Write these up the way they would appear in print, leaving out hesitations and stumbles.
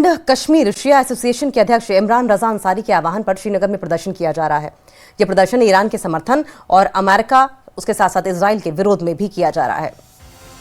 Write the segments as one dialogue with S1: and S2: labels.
S1: And Kashmir Shia association के अध्यक्ष इमरान रजा अंसारी के आह्वान पर श्रीनगर में प्रदर्शन किया जा रहा है। यह प्रदर्शन ईरान के समर्थन और अमेरिका उसके साथ साथ इजराइल के विरोध में भी किया जा रहा है।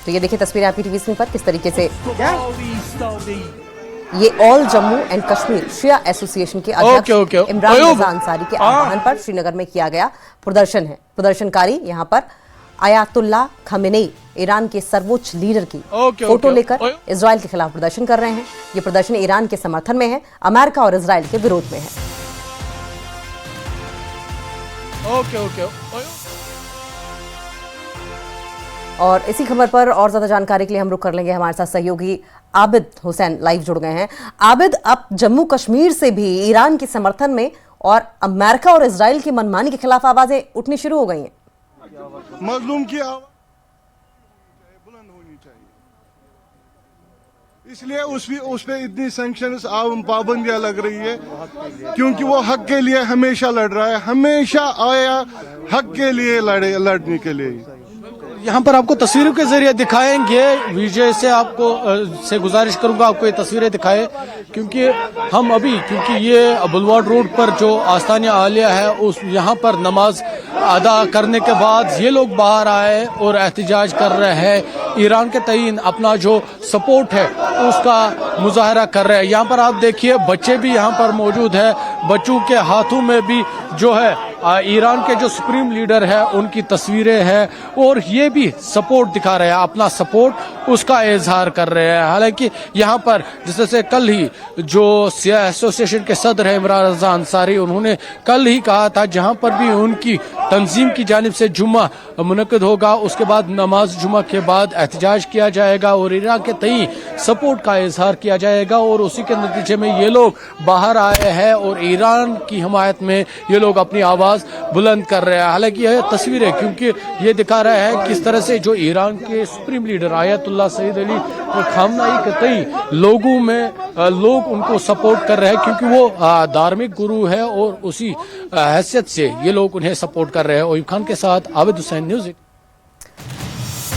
S1: तो ये देखिए तस्वीरें आपकी टीवी स्क्रीन पर किस तरीके से ये all Jammu and Kashmir Shia association के अध्यक्ष इमरान रजा अंसारी के आह्वान पर श्रीनगर में किया गया प्रदर्शन है। प्रदर्शनकारी यहाँ पर आयातुल्लाह खमेनेई ईरान के सर्वोच्च लीडर की फोटो लेकर इजराइल के खिलाफ प्रदर्शन कर रहे हैं। ये प्रदर्शन ईरान के समर्थन में है, अमेरिका और इजराइल के विरोध में है। और इसी खबर पर और ज्यादा जानकारी के लिए हम रुक कर लेंगे, हमारे साथ सहयोगी आबिद हुसैन लाइव जुड़ गए हैं। आबिद, अब जम्मू कश्मीर से भी ईरान के समर्थन में और अमेरिका और इजराइल की मनमानी के खिलाफ आवाजें उठनी शुरू हो गई हैं।
S2: मजलूम की आवाज बुलंद होनी चाहिए, इसलिए उस पे इतनी सैंक्शंस पाबंदियां लग रही है, क्योंकि वो हक के लिए हमेशा लड़ रहा है, हमेशा आया हक के लिए लड़ने के लिए।
S3: यहाँ पर आपको तस्वीरों के जरिए दिखाएंगे, विजय से आपको से गुजारिश करूंगा आपको ये तस्वीरें दिखाए, क्योंकि ये बुलवार्ड रोड पर जो आस्तान आलिया है उस यहाँ पर नमाज अदा करने के बाद ये लोग बाहर आए और एहतजाज कर रहे हैं, ईरान के तईन अपना जो सपोर्ट है उसका मुजाहरा कर रहे हैं। यहाँ पर आप देखिए बच्चे भी यहाँ पर मौजूद है, बच्चों के हाथों में भी जो है ईरान के जो सुप्रीम लीडर है उनकी तस्वीरें हैं और ये भी सपोर्ट दिखा रहे हैं, अपना सपोर्ट उसका इजहार कर रहे हैं। हालांकि यहाँ पर जैसे कल ही जो शिया एसोसिएशन के सदर है इमरान रजा अंसारी, उन्होंने कल ही कहा था जहाँ पर भी उनकी तंजीम की जानिब से जुम्मा मुनक्किद होगा उसके बाद नमाज जुम्मा के बाद एहतजाज किया जाएगा और ईरान के तई सपोर्ट का इजहार किया जाएगा और उसी के नतीजे में ये लोग बाहर आए हैं और ईरान की हमायत में ये लोग अपनी आवाज बुलंद कर रहे हैं। हालांकि यह तस्वीर है क्योंकि ये दिखा रहा है किस तरह से जो ईरान के supreme leader Ayatollah Sayyid Ali Khamenei के तई लोग उनको सपोर्ट कर रहे हैं, क्योंकि वो धार्मिक गुरु है और उसी हैसियत से ये लोग उन्हें सपोर्ट कर रहे हैं। ओयूब खान के साथ आबिद हुसैन, न्यूज़।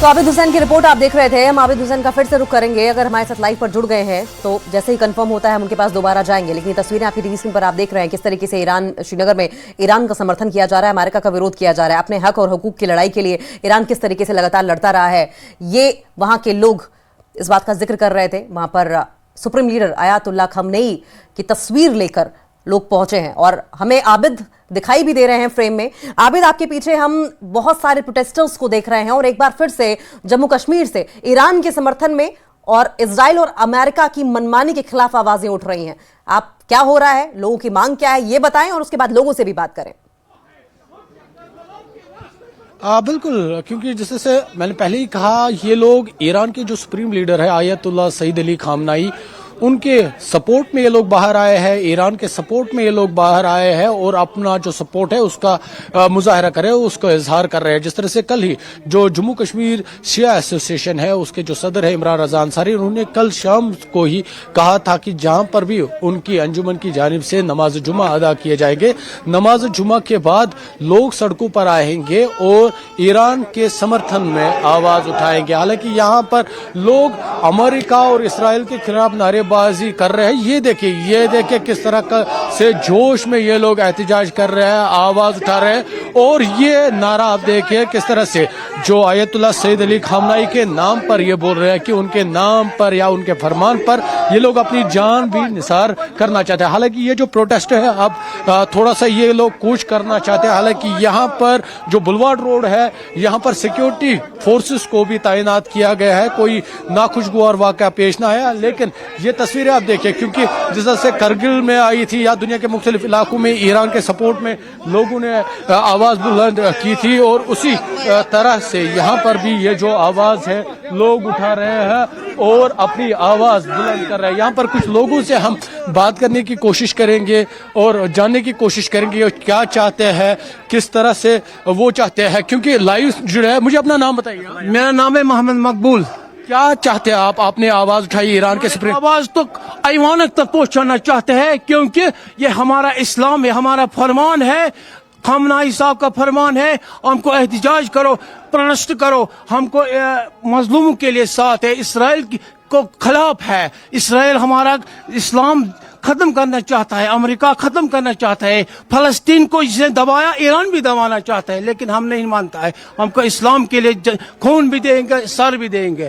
S1: तो आबिद हुसैन की रिपोर्ट आप देख रहे थे। हम आबिद हुसैन का फिर से रुख करेंगे, अगर हमारे साथ लाइव पर जुड़ गए हैं तो जैसे ही कंफर्म होता है हम उनके पास दोबारा जाएंगे। लेकिन ये तस्वीरें आपकी टीवी स्क्रीन पर आप देख रहे हैं किस तरीके से श्रीनगर में ईरान का समर्थन किया जा रहा है, अमेरिका का विरोध किया जा रहा है। अपने हक और हुकूक की लड़ाई के लिए ईरान किस तरीके से लगातार लड़ता रहा है, ये वहां के लोग इस बात का जिक्र कर रहे थे। वहां पर सुप्रीम लीडर आयातुल्लाह खमेनेई की तस्वीर लेकर लोग पहुंचे हैं और हमें आबिद दिखाई भी दे रहे हैं फ्रेम में। आबिद, आपके पीछे हम बहुत सारे प्रोटेस्टर्स को देख रहे हैं और एक बार फिर से जम्मू कश्मीर से ईरान के समर्थन में और इजराइल और अमेरिका की मनमानी के खिलाफ आवाजें उठ रही हैं। आप क्या हो रहा है, लोगों की मांग क्या है, ये बताएं और उसके बाद लोगों से भी बात करें।
S3: बिल्कुल, क्योंकि जैसे मैंने पहले ही कहा, ये लोग ईरान के जो सुप्रीम लीडर है आयतुल्लाह सईद अली खामनेई उनके सपोर्ट में ये लोग बाहर आए हैं, ईरान के सपोर्ट में ये लोग बाहर आए हैं और अपना जो सपोर्ट है उसका मुजाहरा कर रहे हैं, उसका इजहार कर रहे हैं। जिस तरह से कल ही जो जम्मू कश्मीर शिया एसोसिएशन है उसके जो सदर है इमरान रजा अंसारी, उन्होंने कल शाम को ही कहा था कि जहां पर भी उनकी अंजुमन की जानिब से नमाज जुम्मा अदा किए जाएंगे, नमाज जुम्मा के बाद लोग सड़कों पर आएंगे और ईरान के समर्थन में आवाज उठाएंगे। हालांकि यहाँ पर लोग अमेरिका और इसराइल के खिलाफ नारे बाजी कर रहे हैं। ये देखिए किस तरह का से जोश में ये लोग एहतजाज कर रहे हैं, आवाज उठा रहे हैं और ये नारा आप देखिए किस तरह से जो आयतुल्लाह सईद अली खामनेई के नाम पर ये बोल रहे हैं कि उनके नाम पर या उनके फरमान पर ये लोग अपनी जान भी निसार करना चाहते हैं। हालांकि ये जो प्रोटेस्ट है अब थोड़ा सा ये लोग कूच करना चाहते हैं। हालांकि यहाँ पर जो बुलवार्ड रोड है यहाँ पर सिक्योरिटी फोर्सेस को भी तैनात किया गया है, कोई नाखुशगवार वाक़या पेश ना आया। लेकिन ये तस्वीरें आप देखिए, क्योंकि जिस तरह से करगिल में आई थी या दुनिया के मुख्तलिफ इलाकों में ईरान के सपोर्ट में लोगों ने आवाज बुलंद की थी और उसी तरह से यहाँ पर भी ये जो आवाज है लोग उठा रहे हैं और अपनी आवाज बुलंद कर रहे हैं। यहाँ पर कुछ लोगों से हम बात करने की कोशिश करेंगे और जानने की कोशिश करेंगे क्या चाहते हैं, किस तरह से वो चाहते हैं, क्योंकि लाइव जुड़े हैं। मुझे अपना नाम बताइए।
S4: मेरा नाम है मोहम्मद मकबूल।
S3: क्या चाहते हैं आप? आपने आवाज उठाई ईरान के सुप्रीम,
S4: आवाज तो ऐवान तक पहुंचाना चाहते हैं, क्योंकि ये हमारा इस्लाम है, हमारा फरमान है, खामनेई साहब का फरमान है, हमको एहतजाज करो, प्रोटेस्ट करो, हमको मजलूमों के लिए साथ है, इसराइल को खिलाफ है। इसराइल हमारा इस्लाम खत्म करना चाहता है, अमेरिका खत्म करना चाहता है, फलस्तीन को जिसने दबाया ईरान भी दबाना चाहता है, लेकिन हम नहीं मानता है। हमको इस्लाम के लिए खून भी देंगे, सर भी देंगे।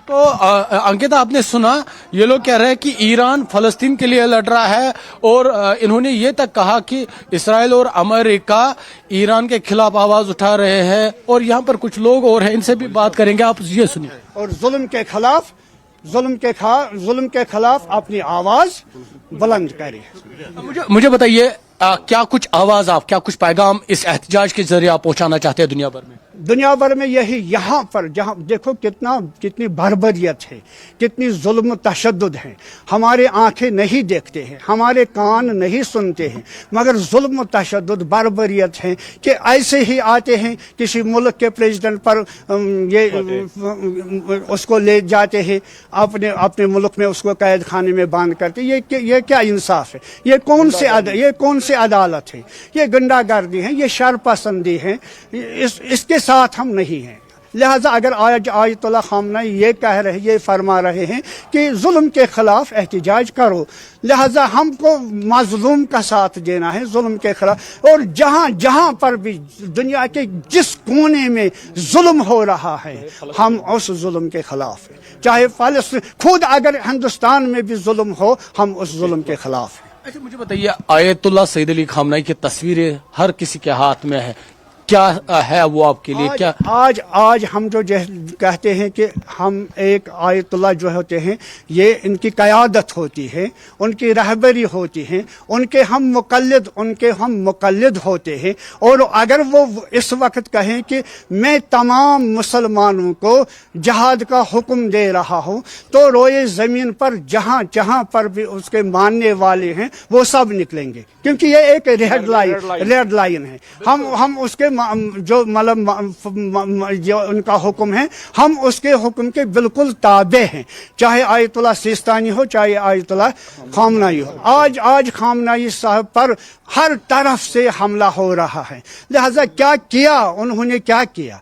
S3: तो अंकिता, आपने सुना, ये लोग कह रहे हैं कि ईरान फलस्तीन के लिए लड़ रहा है और इन्होंने ये तक कहा कि इसराइल और अमेरिका ईरान के खिलाफ आवाज उठा रहे हैं। और यहाँ पर कुछ लोग और हैं, इनसे भी बात करेंगे, आप ये सुनिए।
S5: और जुल्म के खिलाफ अपनी आवाज बुलंद करें।
S3: मुझे बताइए, क्या कुछ आवाज आप, क्या कुछ पैगाम इस एहतजाज के जरिए आप पहुंचाना चाहते हैं दुनिया भर में?
S5: दुनिया भर में यही, यहाँ पर जहाँ देखो कितनी बर्बरियत है, कितनी जुल्म तशद्दुद है। हमारे आंखें नहीं देखते हैं, हमारे कान नहीं सुनते हैं, मगर जुल्म तशद्दुद बर्बरियत है कि ऐसे ही आते हैं, किसी मुल्क के प्रेसिडेंट पर उसको ले जाते हैं, अपने मुल्क में उसको कैद खाने में बंद करते। ये क्या इंसाफ है? ये कौन से अदालत है? ये गुंडागर्दी है, ये शरपसंदी है। इसके साथ हम नहीं हैं। लिहाजा अगर आज आयतुल्लाह खामनाई ये कह रहे, ये फरमा रहे हैं कि जुल्म के खिलाफ एहतजाज करो, लिहाजा हमको मजलूम का साथ देना है जुल्म के खिलाफ। और जहां पर भी दुनिया के जिस कोने में जुल्म हो रहा है, हम उस जुल्म के खिलाफ हैं। चाहे फालस्तीन, खुद अगर हिंदुस्तान में भी जुल्म हो, हम उस जुल्म के खिलाफ हैं।
S3: अच्छा, मुझे बताइए, आयतुल्लाह सईद अली खामनाई की तस्वीरें हर किसी के हाथ में है, क्या है वो आपके लिए? क्या
S5: आज हम जो कहते हैं कि हम एक आयतुल्लाह जो होते हैं, ये इनकी क़यादत होती है, उनकी रहबरी होती है, उनके हम मुक़ल्लिद होते हैं। और अगर वो इस वक्त कहें कि मैं तमाम मुसलमानों को जहाद का हुक्म दे रहा हूँ, तो रोए ज़मीन पर जहाँ पर भी उसके मानने वाले हैं वो सब निकलेंगे, क्योंकि ये एक रेड लाइन है। हम उसके जो जो उनका हुक्म है, हम उसके हुक्म के बिल्कुल ताबे हैं, चाहे आयतुल्लाह सिस्तानी हो, चाहे आयतुल्लाह खामनाई हो। आज खामनाई साहब पर हर तरफ से हमला हो रहा है। लिहाजा उन्होंने क्या किया?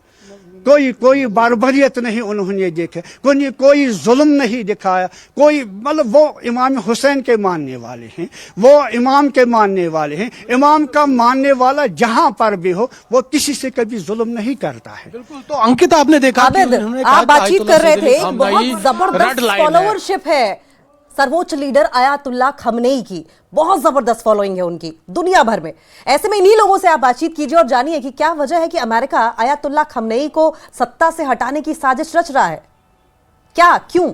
S5: कोई बारबरियत नहीं उन्होंने देखे, कोई जुल्म नहीं दिखाया, मतलब वो इमाम हुसैन के मानने वाले हैं, वो इमाम के मानने वाले हैं। इमाम का मानने वाला जहां पर भी हो, वो किसी से कभी जुल्म नहीं करता है।
S3: बिल्कुल। तो अंकिता, आपने देखा,
S1: आप बातचीत कर रहे थे, बहुत जबरदस्त फॉलोअरशिप है सर्वोच्च लीडर आयतुल्लाह खमनेई की, बहुत जबरदस्त फॉलोइंग है उनकी दुनिया भर में। ऐसे में इन्हीं लोगों से आप बातचीत कीजिए और जानिए कि क्या वजह है कि अमेरिका आयतुल्लाह खमनेई को सत्ता से हटाने की साजिश रच रहा है। क्या, क्यों?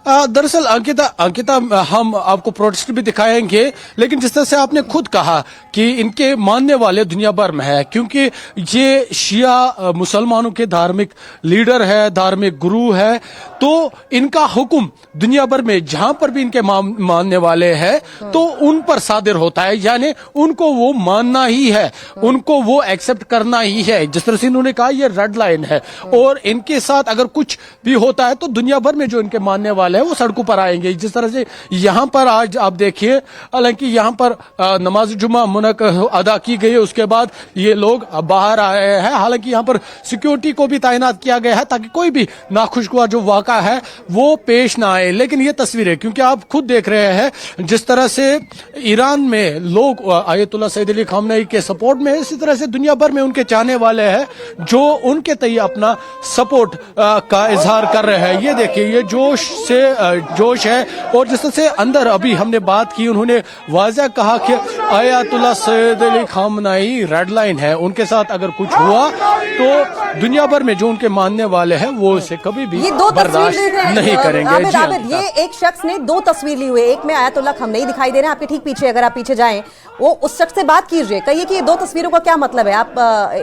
S3: दरअसल अंकिता, हम आपको प्रोटेस्ट भी दिखाएंगे, लेकिन जिस तरह से आपने खुद कहा कि इनके मानने वाले दुनिया भर में है, क्योंकि ये शिया मुसलमानों के धार्मिक लीडर है, धार्मिक गुरु है, तो इनका हुक्म दुनिया भर में जहां पर भी इनके मानने वाले हैं, तो उन पर सादिर होता है, यानी उनको वो मानना ही है, उनको वो एक्सेप्ट करना ही है। जिस तरह से इन्होंने कहा, ये रेड लाइन है, और इनके साथ अगर कुछ भी होता है तो दुनिया भर में जो इनके मानने वाले है वो सड़कों पर आएंगे। जिस तरह से यहाँ पर आज आप देखिए, हालांकि यहाँ पर नमाज जुमा मुनक़्क़द अदा की गई है, उसके बाद ये लोग बाहर आए हैं। हालांकि यहाँ पर सिक्योरिटी को भी तैनात किया गया है ताकि कोई भी नाखुशगवार जो वाक़ा है वो पेश ना आए। लेकिन ये तस्वीरें, क्योंकि आप खुद देख रहे हैं जिस तरह से ईरान में लोग आयतुल्लाह सईद अली खामनेई के सपोर्ट में, इसी तरह से दुनिया भर में उनके चाहने वाले हैं जो उनके तय अपना सपोर्ट का इजहार कर रहे हैं। ये देखिए, ये जोश है। और जिस तरह से अंदर अभी हमने बात की, उन्होंने वाज़ह कहा कि Ayatollah Sayyid Ali Khamenei red line है, उनके साथ अगर कुछ हुआ तो दुनिया भर में जो उनके मानने वाले हैं वो इसे कभी भी बर्दाश्त नहीं करेंगे।
S1: आबिद, ये एक शख्स ने दो तस्वीर ली हुई है, एक में आयतुल्लाह खमनेई दिखाई दे रहे हैं आपके ठीक पीछे, अगर आप पीछे जाएं वो उस शख्स से बात कीजिए, कहिए कि ये दो तस्वीरों का क्या मतलब है। आप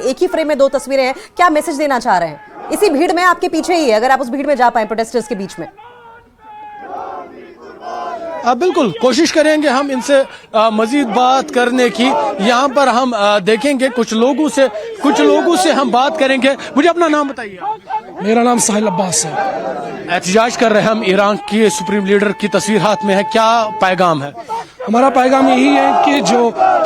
S1: एक ही फ्रेम में दो तस्वीरें हैं, क्या मैसेज देना चाह रहे हैं? इसी भीड़ में आपके पीछे ही है, अगर आप उस भीड़ में जा पाए, प्रोटेस्टर्स के बीच में।
S3: बिल्कुल कोशिश करेंगे हम इनसे मजीद बात करने की। यहाँ पर हम देखेंगे कुछ लोगों से हम बात करेंगे। मुझे अपना नाम बताइए।
S6: मेरा नाम साहिल अब्बास है।
S3: एहतजाज कर रहे हैं हम, ईरान के सुप्रीम लीडर की तस्वीर हाथ में है, क्या पैगाम है?
S6: हमारा पैगाम यही है कि जो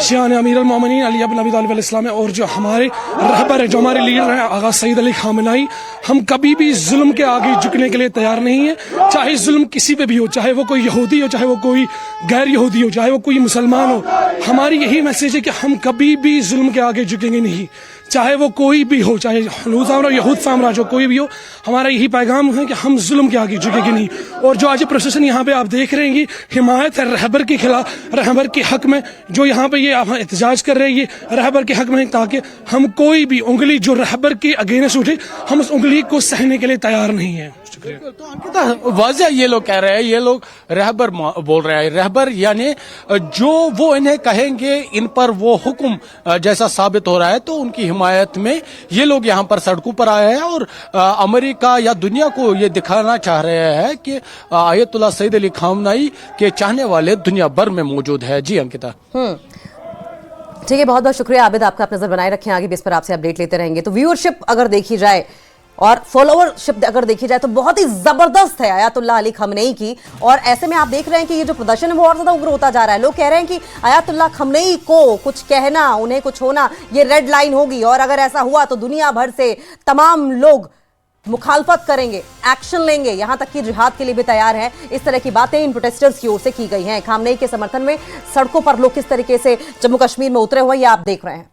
S6: शान अमीर अल-मोमिनीन अली इब्न अबी तालिब अलैहिस्सलाम है और जो हमारे रहबर है, जो हमारे लीडर हैं आगा सईद अली खामनाई, हम कभी भी जुल्म के आगे झुकने के लिए तैयार नहीं है। चाहे जुल्म किसी पे भी हो, चाहे वो कोई यहूदी हो, चाहे वो कोई गैर यहूदी हो, चाहे वो कोई मुसलमान हो, हमारी यही मैसेज है कि हम कभी भी जुल्म के आगे झुकेंगे नहीं, चाहे वो कोई भी हो, चाहे हनूद साम्राज्य यहूद साम्राज्य कोई भी हो। हमारा यही पैगाम है कि हम जुल्म के आगे झुकेंगे नहीं। और जो आज प्रोसेसन यहाँ पे आप देख रहे हैं कि हिमायत है रहबर के खिलाफ, रहबर के हक में, जो यहाँ पे ये एहतजाज कर रहे हैं ये रहबर के हक में, ताकि हम कोई भी उंगली जो रहबर के अगेंस्ट उठे, हम उस उंगली को सहने के लिए तैयार नहीं है।
S3: तो अंकिता वाज़ह ये लोग कह रहे हैं, ये लोग रहबर बोल रहे हैं, रहबर यानी जो वो इन्हें कहेंगे इन पर वो हुक्म जैसा साबित हो रहा है, तो उनकी हिमायत में ये लोग यहाँ पर सड़कों पर आए हैं और अमेरिका या दुनिया को ये दिखाना चाह रहे हैं कि आयतुल्लाह सईद अली खामनाई के चाहने वाले दुनिया भर में मौजूद है। जी अंकिता।
S1: ठीक है, बहुत बहुत शुक्रिया आबिद, आपका आप नजर बनाए रखें, आगे भी इस पर आपसे अपडेट लेते रहेंगे। तो व्यूअरशिप अगर देखी जाए और फॉलोअरशिप अगर देखी जाए तो बहुत ही जबरदस्त है आयतुल्लाह अली खमनेई की। और ऐसे में आप देख रहे हैं कि ये जो प्रदर्शन है वो और ज्यादा उग्र होता जा रहा है। लोग कह रहे हैं कि आयतुल्लाह खमनेई को कुछ कहना, उन्हें कुछ होना, ये रेड लाइन होगी, और अगर ऐसा हुआ तो दुनिया भर से तमाम लोग मुखालफत करेंगे, एक्शन लेंगे, यहां तक कि जिहाद के लिए भी तैयार हैं। इस तरह की बातें इन प्रोटेस्टर्स की ओर से की गई हैं। खामनेई के समर्थन में सड़कों पर लोग किस तरीके से जम्मू कश्मीर में उतरे हुए, ये आप देख रहे हैं।